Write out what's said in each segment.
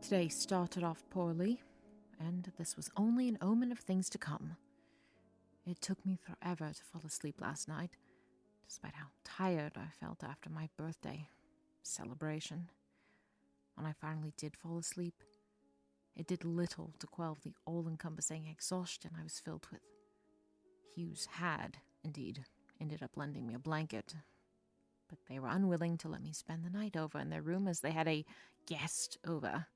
Today started off poorly, and this was only an omen of things to come. It took me forever to fall asleep last night, despite how tired I felt after my birthday celebration. When I finally did fall asleep, it did little to quell the all-encompassing exhaustion I was filled with. Hughes had, indeed, ended up lending me a blanket, but they were unwilling to let me spend the night over in their room as they had a guest over.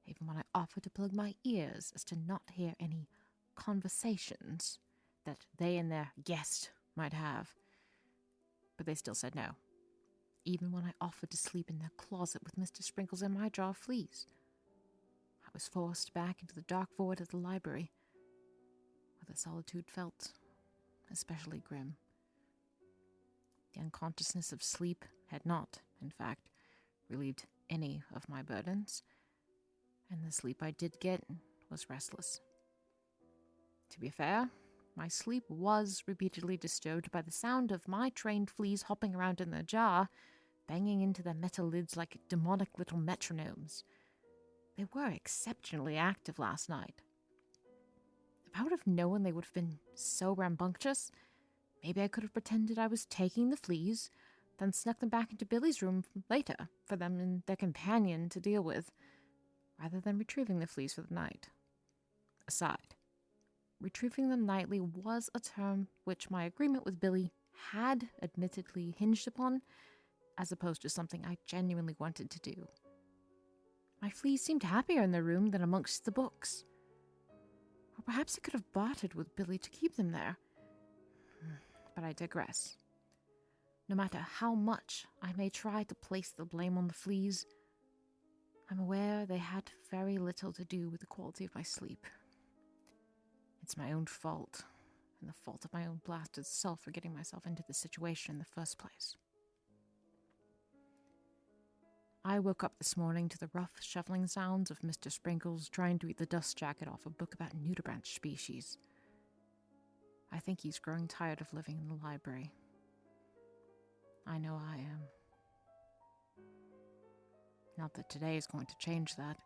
Even when I offered to plug my ears as to not hear any conversations that they and their guest might have. But they still said no. Even when I offered to sleep in their closet with Mr. Sprinkles and my jar of fleas. I was forced back into the dark void of the library, where the solitude felt especially grim. The unconsciousness of sleep had not, in fact, relieved any of my burdens, and the sleep I did get was restless. To be fair, my sleep was repeatedly disturbed by the sound of my trained fleas hopping around in their jar, banging into their metal lids like demonic little metronomes. They were exceptionally active last night. If I would have known they would have been so rambunctious, maybe I could have pretended I was taking the fleas, then snuck them back into Billy's room later for them and their companion to deal with, rather than retrieving the fleas for the night. Aside, retrieving them nightly was a term which my agreement with Billy had admittedly hinged upon, as opposed to something I genuinely wanted to do. My fleas seemed happier in their room than amongst the books. Or perhaps I could have bartered with Billy to keep them there. But I digress. No matter how much I may try to place the blame on the fleas, I'm aware they had very little to do with the quality of my sleep. It's my own fault, and the fault of my own blasted self for getting myself into this situation in the first place. I woke up this morning to the rough, shuffling sounds of Mr. Sprinkles trying to eat the dust jacket off a book about nudibranch species. I think he's growing tired of living in the library. I know I am. Not that today is going to change that.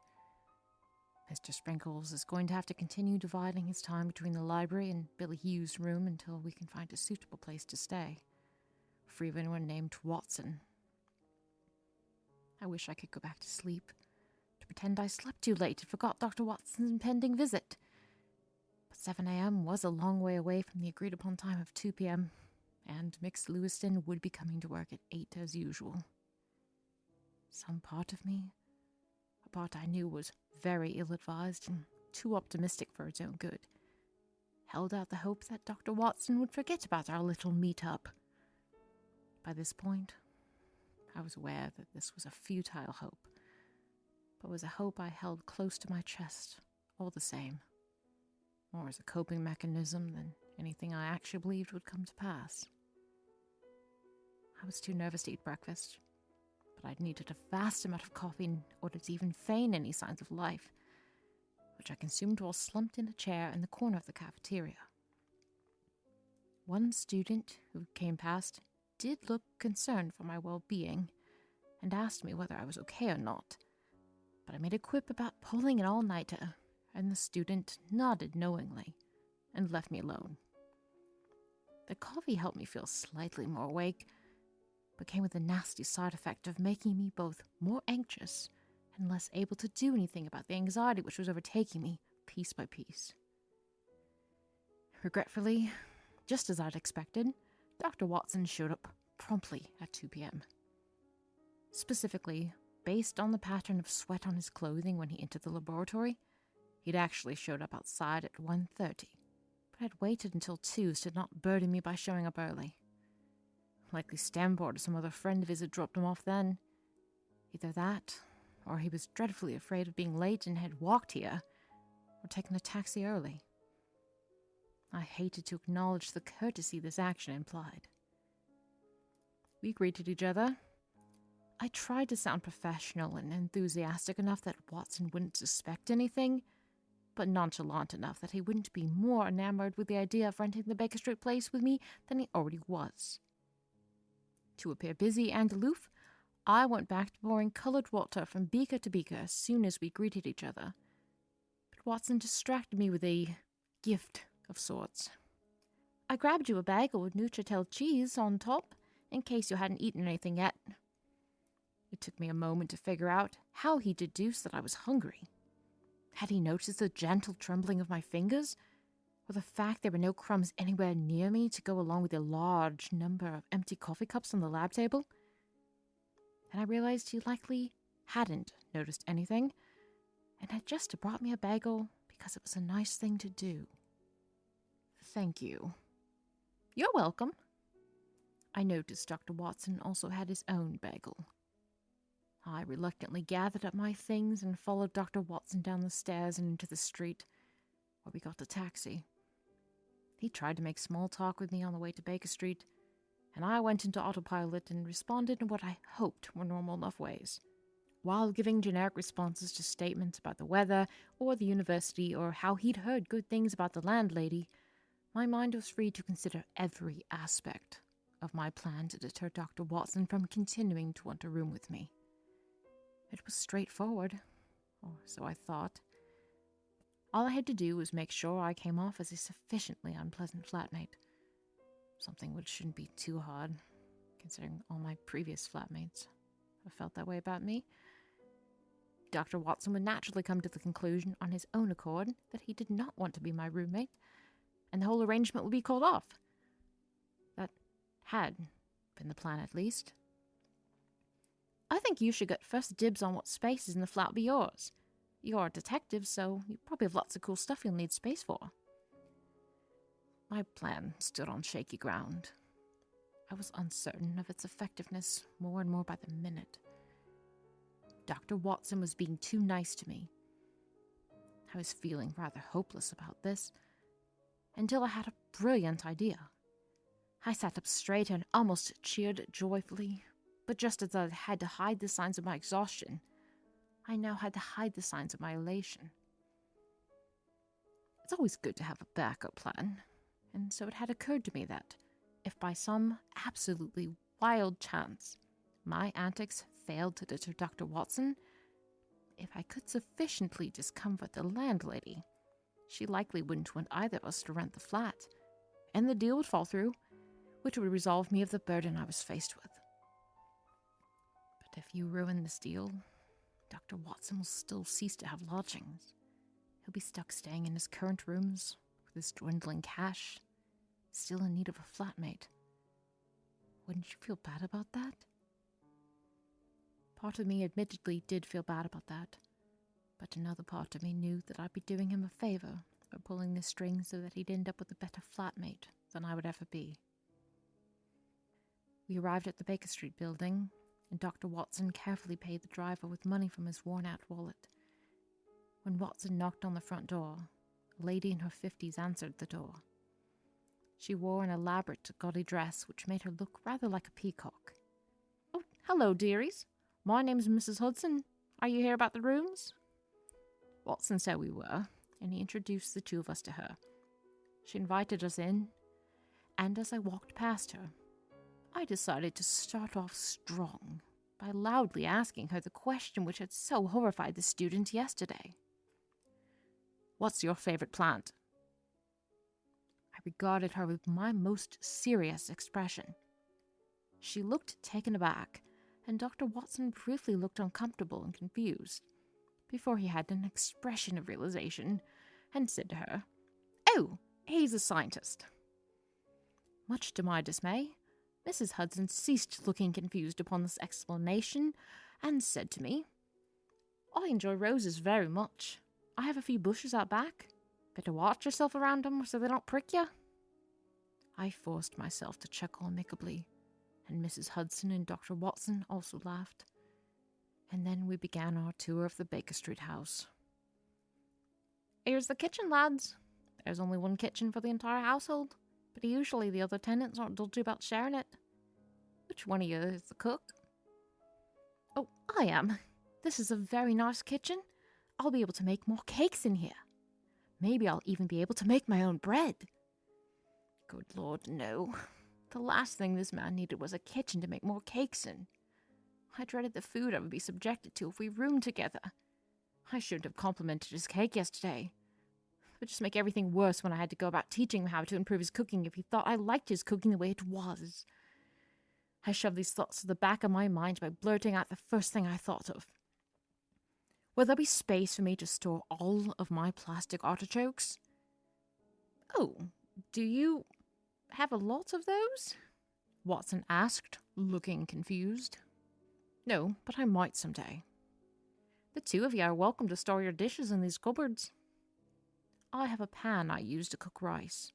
Mr. Sprinkles is going to have to continue dividing his time between the library and Billy Hughes' room until we can find a suitable place to stay, for even anyone named Watson. I wish I could go back to sleep, to pretend I slept too late and forgot Dr. Watson's impending visit. But 7 a.m. was a long way away from the agreed-upon time of 2 p.m., and Mix Lewiston would be coming to work at 8 as usual. Some part of me, a part I knew was very ill-advised and too optimistic for its own good, held out the hope that Dr. Watson would forget about our little meet-up. By this point, I was aware that this was a futile hope, but was a hope I held close to my chest, all the same, more as a coping mechanism than anything I actually believed would come to pass. I was too nervous to eat breakfast, but I'd needed a vast amount of coffee in order to even feign any signs of life, which I consumed while slumped in a chair in the corner of the cafeteria. One student who came past did look concerned for my well-being and asked me whether I was okay or not, but I made a quip about pulling an all-nighter, and the student nodded knowingly and left me alone. The coffee helped me feel slightly more awake, but came with the nasty side effect of making me both more anxious and less able to do anything about the anxiety which was overtaking me piece by piece. Regretfully, just as I'd expected, Dr. Watson showed up promptly at 2 p.m. Specifically, based on the pattern of sweat on his clothing when he entered the laboratory, he'd actually showed up outside at 1:30, but had waited until 2 to not burden me by showing up early. Likely Stamford or some other friend of his had dropped him off then. Either that, or he was dreadfully afraid of being late and had walked here, or taken a taxi early. I hated to acknowledge the courtesy this action implied. We greeted each other. I tried to sound professional and enthusiastic enough that Watson wouldn't suspect anything, but nonchalant enough that he wouldn't be more enamored with the idea of renting the Baker Street place with me than he already was. To appear busy and aloof, I went back to pouring coloured water from beaker to beaker as soon as we greeted each other. But Watson distracted me with a gift of sorts. I grabbed you a bagel with Neuchatel cheese on top, in case you hadn't eaten anything yet. It took me a moment to figure out how he deduced that I was hungry. Had he noticed the gentle trembling of my fingers, or the fact there were no crumbs anywhere near me to go along with the large number of empty coffee cups on the lab table? And I realized he likely hadn't noticed anything, and had just brought me a bagel because it was a nice thing to do. Thank you. You're welcome. I noticed Dr. Watson also had his own bagel. I reluctantly gathered up my things and followed Dr. Watson down the stairs and into the street, where we got a taxi. He tried to make small talk with me on the way to Baker Street, and I went into autopilot and responded in what I hoped were normal enough ways, while giving generic responses to statements about the weather or the university or how he'd heard good things about the landlady. My mind was free to consider every aspect of my plan to deter Dr. Watson from continuing to want a room with me. It was straightforward, or so I thought. All I had to do was make sure I came off as a sufficiently unpleasant flatmate. Something which shouldn't be too hard, considering all my previous flatmates have felt that way about me. Dr. Watson would naturally come to the conclusion on his own accord that he did not want to be my roommate, and the whole arrangement would be called off. That had been the plan, at least. I think you should get first dibs on what spaces in the flat will be yours. You're a detective, so you probably have lots of cool stuff you'll need space for. My plan stood on shaky ground. I was uncertain of its effectiveness more and more by the minute. Dr. Watson was being too nice to me. I was feeling rather hopeless about this, until I had a brilliant idea. I sat up straight and almost cheered joyfully, but just as I had to hide the signs of my exhaustion, I now had to hide the signs of my elation. It's always good to have a backup plan, and so it had occurred to me that, if by some absolutely wild chance my antics failed to deter Dr. Watson, if I could sufficiently discomfort the landlady, she likely wouldn't want either of us to rent the flat, and the deal would fall through, which would resolve me of the burden I was faced with. But if you ruin this deal, Dr. Watson will still cease to have lodgings. He'll be stuck staying in his current rooms, with his dwindling cash, still in need of a flatmate. Wouldn't you feel bad about that? Part of me admittedly did feel bad about that, but another part of me knew that I'd be doing him a favor by pulling the strings so that he'd end up with a better flatmate than I would ever be. We arrived at the Baker Street building, and Dr. Watson carefully paid the driver with money from his worn-out wallet. When Watson knocked on the front door, a lady in her 50s answered the door. She wore an elaborate, gaudy dress which made her look rather like a peacock. "Oh, hello, dearies. My name's Mrs. Hudson. Are you here about the rooms?" Watson said we were, and he introduced the two of us to her. She invited us in, and as I walked past her, I decided to start off strong by loudly asking her the question which had so horrified the student yesterday. "What's your favorite plant?" I regarded her with my most serious expression. She looked taken aback, and Dr. Watson briefly looked uncomfortable and confused, before he had an expression of realization, and said to her, "Oh, he's a scientist." Much to my dismay, Mrs. Hudson ceased looking confused upon this explanation, and said to me, "I enjoy roses very much. I have a few bushes out back. Better watch yourself around them so they don't prick you." I forced myself to chuckle amicably, and Mrs. Hudson and Dr. Watson also laughed. And then we began our tour of the Baker Street house. "Here's the kitchen, lads. There's only one kitchen for the entire household, but usually the other tenants aren't dodgy about sharing it. Which one of you is the cook?" "Oh, I am. This is a very nice kitchen. I'll be able to make more cakes in here. Maybe I'll even be able to make my own bread." Good Lord, no. The last thing this man needed was a kitchen to make more cakes in. I dreaded the food I would be subjected to if we roomed together. I shouldn't have complimented his cake yesterday. It would just make everything worse when I had to go about teaching him how to improve his cooking if he thought I liked his cooking the way it was. I shoved these thoughts to the back of my mind by blurting out the first thing I thought of. Will there be space for me to store all of my plastic artichokes? Oh, do you have a lot of those? Watson asked, looking confused. No, but I might someday. The two of you are welcome to store your dishes in these cupboards. I have a pan I use to cook rice.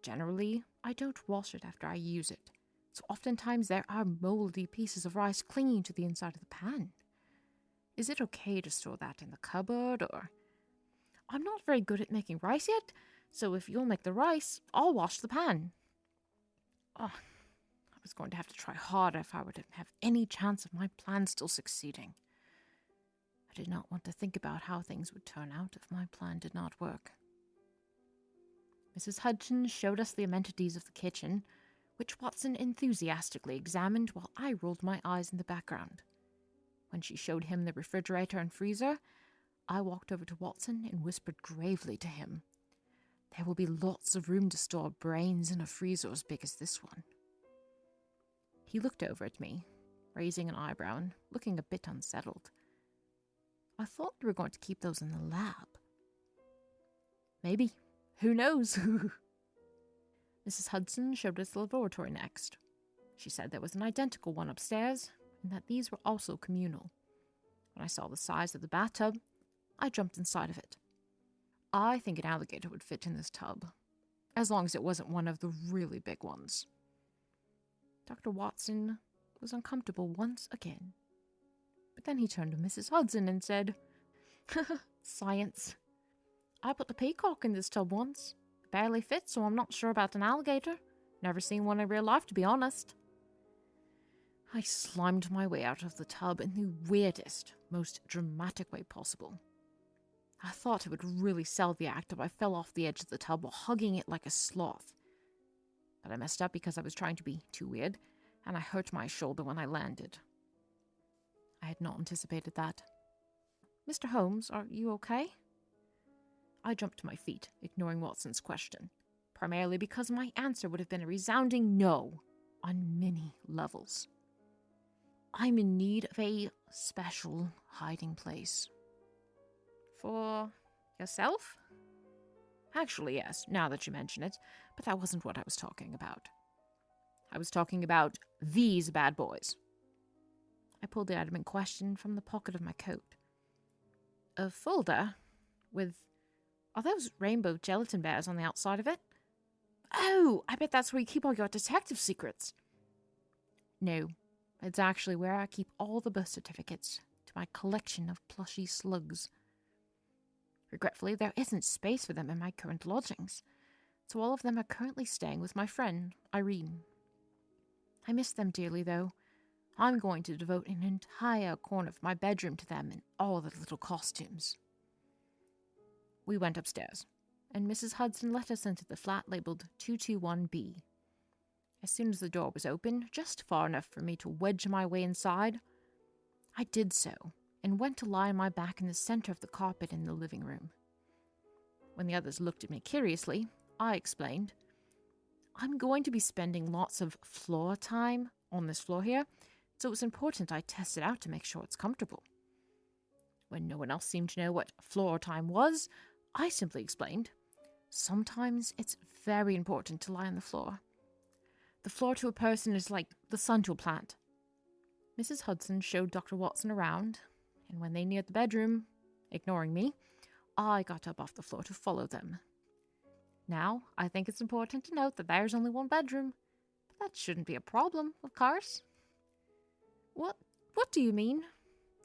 Generally, I don't wash it after I use it, so oftentimes there are moldy pieces of rice clinging to the inside of the pan. Is it okay to store that in the cupboard, or... I'm not very good at making rice yet, so if you'll make the rice, I'll wash the pan. Oh, I was going to have to try harder if I were to have any chance of my plan still succeeding. I did not want to think about how things would turn out if my plan did not work. Mrs. Hudson showed us the amenities of the kitchen, which Watson enthusiastically examined while I rolled my eyes in the background. When she showed him the refrigerator and freezer, I walked over to Watson and whispered gravely to him, "There will be lots of room to store brains in a freezer as big as this one." He looked over at me, raising an eyebrow and looking a bit unsettled. I thought we were going to keep those in the lab. Maybe. Who knows? Mrs. Hudson showed us the laboratory next. She said there was an identical one upstairs, and that these were also communal. When I saw the size of the bathtub, I jumped inside of it. I think an alligator would fit in this tub, as long as it wasn't one of the really big ones. Dr. Watson was uncomfortable once again. But then he turned to Mrs. Hudson and said, "Science. I put the peacock in this tub once. It barely fits, so I'm not sure about an alligator. Never seen one in real life, to be honest." I slimed my way out of the tub in the weirdest, most dramatic way possible. I thought it would really sell the act if I fell off the edge of the tub while hugging it like a sloth. But I messed up because I was trying to be too weird, and I hurt my shoulder when I landed. I had not anticipated that. "Mr. Holmes, are you okay?" I jumped to my feet, ignoring Watson's question, primarily because my answer would have been a resounding no on many levels. I'm in need of a special hiding place. For yourself? Actually, yes, now that you mention it, but that wasn't what I was talking about. I was talking about these bad boys. I pulled the item in question from the pocket of my coat. A folder with... Are those rainbow gelatin bears on the outside of it? Oh, I bet that's where you keep all your detective secrets. No, it's actually where I keep all the birth certificates to my collection of plushy slugs. Regretfully, there isn't space for them in my current lodgings, so all of them are currently staying with my friend, Irene. I miss them dearly, though. I'm going to devote an entire corner of my bedroom to them and all the little costumes. We went upstairs, and Mrs. Hudson let us into the flat labeled 221B. As soon as the door was open, just far enough for me to wedge my way inside, I did so, and went to lie on my back in the center of the carpet in the living room. When the others looked at me curiously, I explained, "I'm going to be spending lots of floor time on this floor here, so it's important I test it out to make sure it's comfortable." When no one else seemed to know what floor time was, I simply explained, "Sometimes it's very important to lie on the floor. The floor to a person is like the sun to a plant." Mrs. Hudson showed Dr. Watson around, and when they neared the bedroom, ignoring me, I got up off the floor to follow them. Now, I think it's important to note that there's only one bedroom, but that shouldn't be a problem, of course. What do you mean?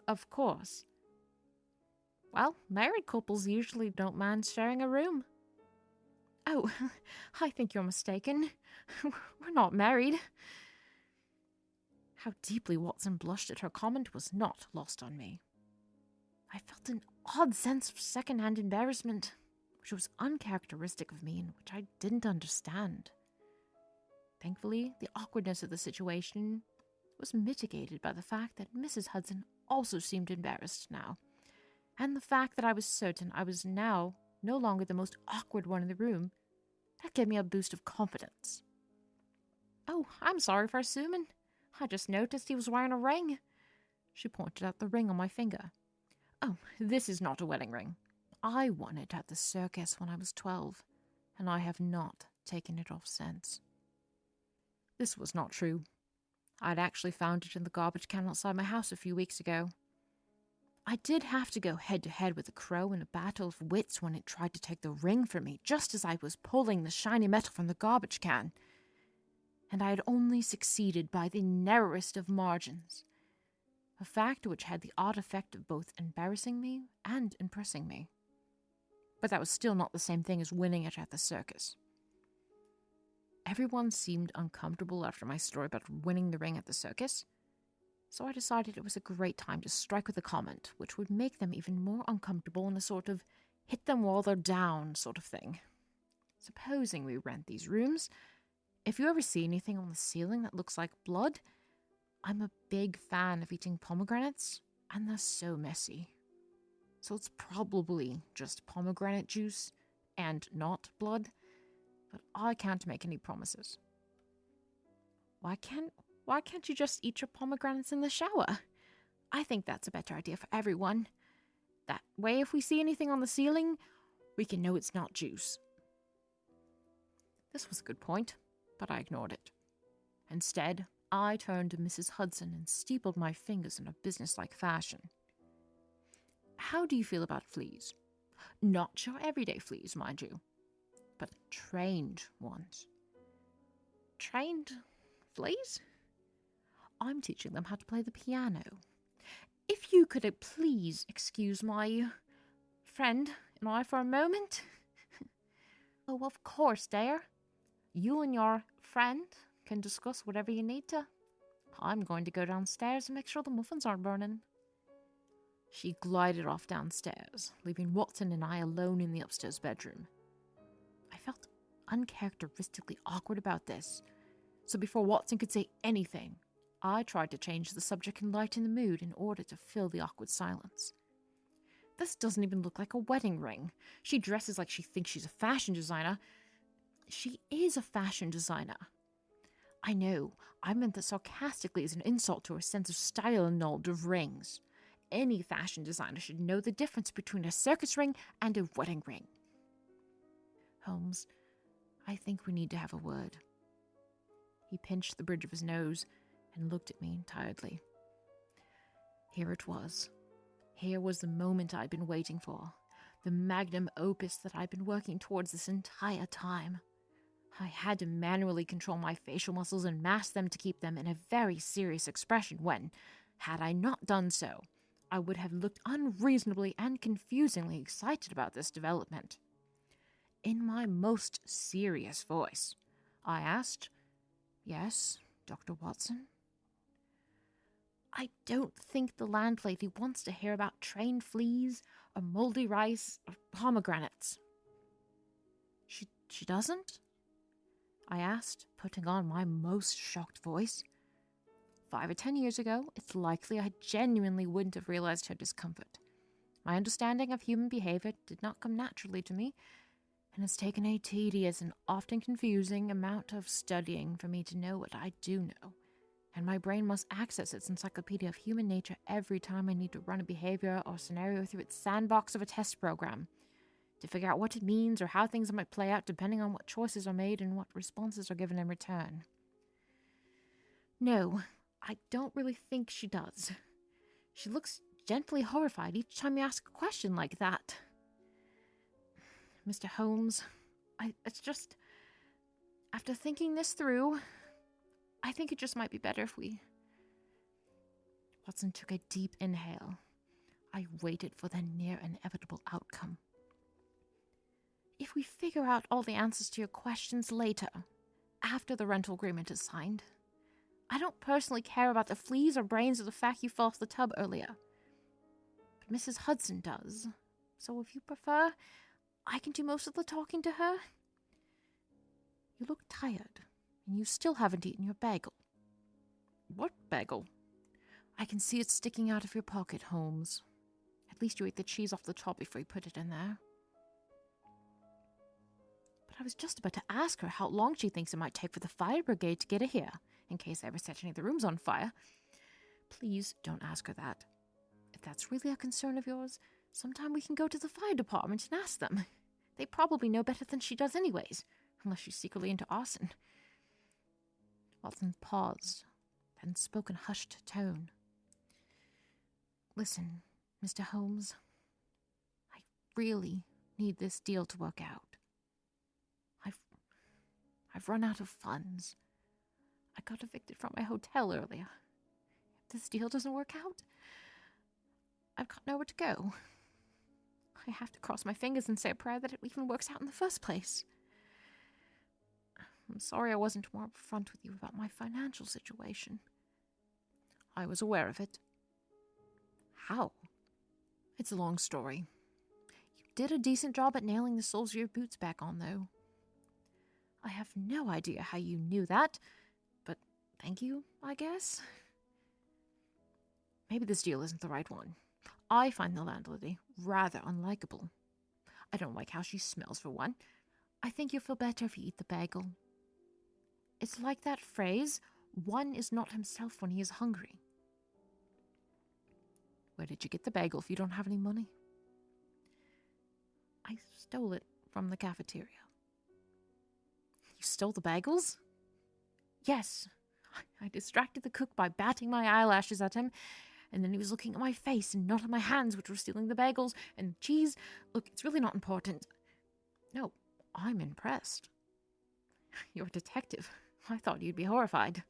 Of course. Well, married couples usually don't mind sharing a room. Oh, I think you're mistaken. We're not married. How deeply Watson blushed at her comment was not lost on me. I felt an odd sense of second-hand embarrassment, which was uncharacteristic of me and which I didn't understand. Thankfully, the awkwardness of the situation was mitigated by the fact that Mrs. Hudson also seemed embarrassed now, and the fact that I was certain I was now no longer the most awkward one in the room. That gave me a boost of confidence. "Oh, I'm sorry for assuming. I just noticed he was wearing a ring." She pointed at the ring on my finger. "Oh, this is not a wedding ring. I won it at the circus when I was 12, and I have not taken it off since." This was not true. I'd actually found it in the garbage can outside my house a few weeks ago. I did have to go head-to-head with a crow in a battle of wits when it tried to take the ring from me just as I was pulling the shiny metal from the garbage can. And I had only succeeded by the narrowest of margins, a fact which had the odd effect of both embarrassing me and impressing me. But that was still not the same thing as winning it at the circus. Everyone seemed uncomfortable after my story about winning the ring at the circus, so I decided it was a great time to strike with a comment which would make them even more uncomfortable in a sort of hit them while they're down sort of thing. Supposing we rent these rooms, if you ever see anything on the ceiling that looks like blood, I'm a big fan of eating pomegranates, and they're so messy. So it's probably just pomegranate juice and not blood, but I can't make any promises. Why can't you just eat your pomegranates in the shower? I think that's a better idea for everyone. That way, if we see anything on the ceiling, we can know it's not juice. This was a good point, but I ignored it. Instead, I turned to Mrs. Hudson and steepled my fingers in a businesslike fashion. "How do you feel about fleas? Not your everyday fleas, mind you, but trained ones." "Trained fleas?" "I'm teaching them how to play the piano. If you could please excuse my friend and I for a moment." "Oh, of course, dear. You and your friend can discuss whatever you need to. I'm going to go downstairs and make sure the muffins aren't burning." She glided off downstairs, leaving Watson and I alone in the upstairs bedroom. I felt uncharacteristically awkward about this, so before Watson could say anything, I tried to change the subject and lighten the mood in order to fill the awkward silence. "This doesn't even look like a wedding ring. She dresses like she thinks she's a fashion designer." "She is a fashion designer." "I know. I meant that sarcastically as an insult to her sense of style and knowledge of rings. Any fashion designer should know the difference between a circus ring and a wedding ring." "Holmes, I think we need to have a word." He pinched the bridge of his nose and looked at me tiredly. Here it was. Here was the moment I'd been waiting for, the magnum opus that I'd been working towards this entire time. I had to manually control my facial muscles and mask them to keep them in a very serious expression when, had I not done so, I would have looked unreasonably and confusingly excited about this development. In my most serious voice, I asked, "Yes, Dr. Watson?" "I don't think the landlady wants to hear about trained fleas or moldy rice or pomegranates." She doesn't?" I asked, putting on my most shocked voice. 5 or 10 years ago, it's likely I genuinely wouldn't have realized her discomfort. My understanding of human behavior did not come naturally to me, and it's taken a tedious and often confusing amount of studying for me to know what I do know, and my brain must access its encyclopedia of human nature every time I need to run a behavior or scenario through its sandbox of a test program, to figure out what it means or how things might play out depending on what choices are made and what responses are given in return. No, I don't really think she does. She looks gently horrified each time you ask a question like that. Mr. Holmes, it's just, after thinking this through, I think it just might be better if we... Watson took a deep inhale. I waited for the near inevitable outcome. If we figure out all the answers to your questions later, after the rental agreement is signed, I don't personally care about the fleas or brains or the fact you fell off the tub earlier. But Mrs. Hudson does. So if you prefer, I can do most of the talking to her. You look tired, and you still haven't eaten your bagel. What bagel? I can see it sticking out of your pocket, Holmes. At least you ate the cheese off the top before you put it in there. But I was just about to ask her how long she thinks it might take for the fire brigade to get here, in case I ever set any of the rooms on fire. Please don't ask her that. If that's really a concern of yours, sometime we can go to the fire department and ask them. They probably know better than she does anyways, unless she's secretly into arson. Watson paused, then spoke in hushed tone. Listen, Mr. Holmes, I really need this deal to work out. I've run out of funds. I got evicted from my hotel earlier. If this deal doesn't work out, I've got nowhere to go. I have to cross my fingers and say a prayer that it even works out in the first place. I'm sorry I wasn't more upfront with you about my financial situation. I was aware of it. How? It's a long story. You did a decent job at nailing the soles of your boots back on, though. I have no idea how you knew that, but thank you, I guess. Maybe this deal isn't the right one. I find the landlady rather unlikable. I don't like how she smells, for one. I think you'll feel better if you eat the bagel. It's like that phrase, one is not himself when he is hungry. Where did you get the bagel if you don't have any money? I stole it from the cafeteria. You stole the bagels? Yes. I distracted the cook by batting my eyelashes at him, and then he was looking at my face and not at my hands, which were stealing the bagels and cheese. Look, it's really not important. No, I'm impressed. You're a detective. I thought you'd be horrified.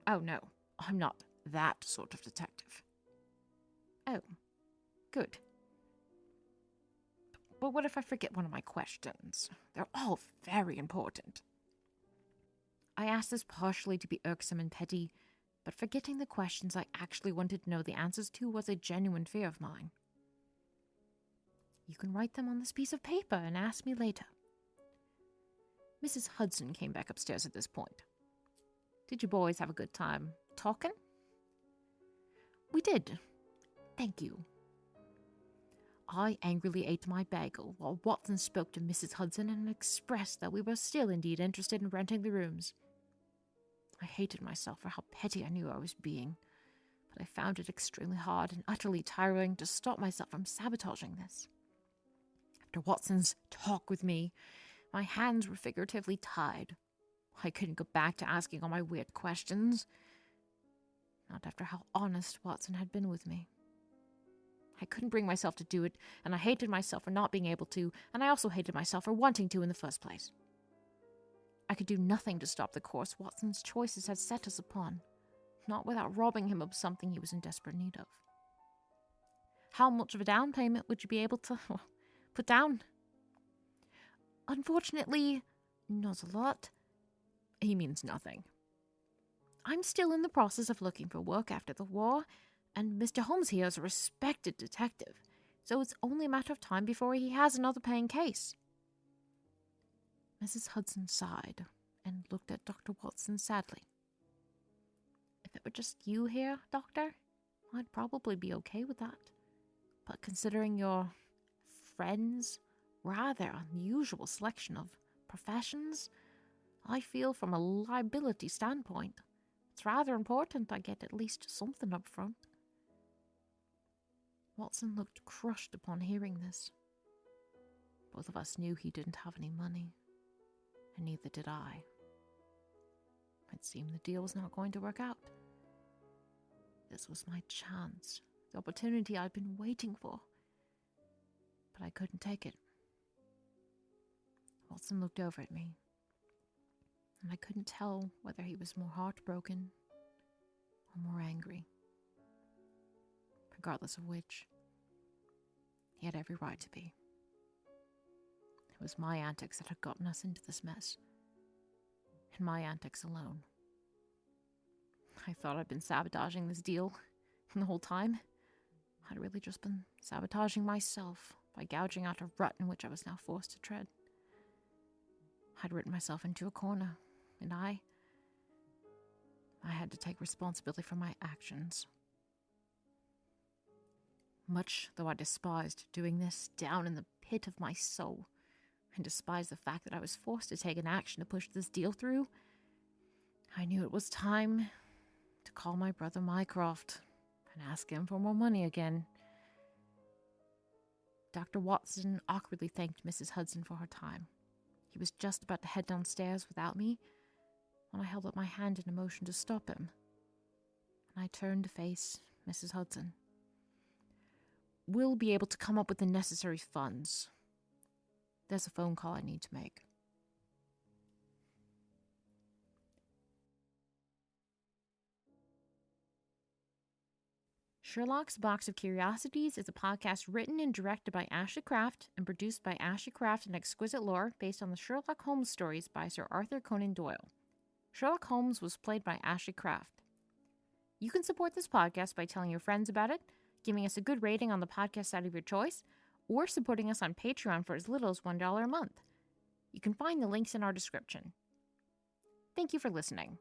Oh, no, I'm not that sort of detective. Oh, good. But what if I forget one of my questions? They're all very important. I asked this partially to be irksome and petty, but forgetting the questions I actually wanted to know the answers to was a genuine fear of mine. You can write them on this piece of paper and ask me later. Mrs. Hudson came back upstairs at this point. Did you boys have a good time talking? We did. Thank you. I angrily ate my bagel while Watson spoke to Mrs. Hudson and expressed that we were still indeed interested in renting the rooms. I hated myself for how petty I knew I was being, but I found it extremely hard and utterly tiring to stop myself from sabotaging this. After Watson's talk with me, my hands were figuratively tied. I couldn't go back to asking all my weird questions. Not after how honest Watson had been with me. I couldn't bring myself to do it, and I hated myself for not being able to, and I also hated myself for wanting to in the first place. I could do nothing to stop the course Watson's choices had set us upon, not without robbing him of something he was in desperate need of. How much of a down payment would you be able to put down? Unfortunately, not a lot. He means nothing. I'm still in the process of looking for work after the war, and Mr. Holmes here is a respected detective, so it's only a matter of time before he has another paying case. Mrs. Hudson sighed and looked at Dr. Watson sadly. If it were just you here, Doctor, I'd probably be okay with that. But considering your friend's rather unusual selection of professions, I feel from a liability standpoint, it's rather important I get at least something up front. Watson looked crushed upon hearing this. Both of us knew he didn't have any money, and neither did I. It seemed the deal was not going to work out. This was my chance, the opportunity I'd been waiting for. But I couldn't take it. Watson looked over at me, and I couldn't tell whether he was more heartbroken or more angry. Regardless of which, he had every right to be. It was my antics that had gotten us into this mess, and my antics alone. I thought I'd been sabotaging this deal, and the whole time, I'd really just been sabotaging myself by gouging out a rut in which I was now forced to tread. I'd written myself into a corner, and I I had to take responsibility for my actions. Much though I despised doing this down in the pit of my soul, and despised the fact that I was forced to take an action to push this deal through, I knew it was time to call my brother Mycroft and ask him for more money again. Dr. Watson awkwardly thanked Mrs. Hudson for her time. He was just about to head downstairs without me when I held up my hand in a motion to stop him, and I turned to face Mrs. Hudson. "We'll be able to come up with the necessary funds. There's a phone call I need to make." Sherlock's Box of Curiosities is a podcast written and directed by Ashlee Craft and produced by Ashlee Craft and Exquisite Lore based on the Sherlock Holmes stories by Sir Arthur Conan Doyle. Sherlock Holmes was played by Ashlee Craft. You can support this podcast by telling your friends about it, giving us a good rating on the podcast site of your choice, or supporting us on Patreon for as little as $1 a month. You can find the links in our description. Thank you for listening.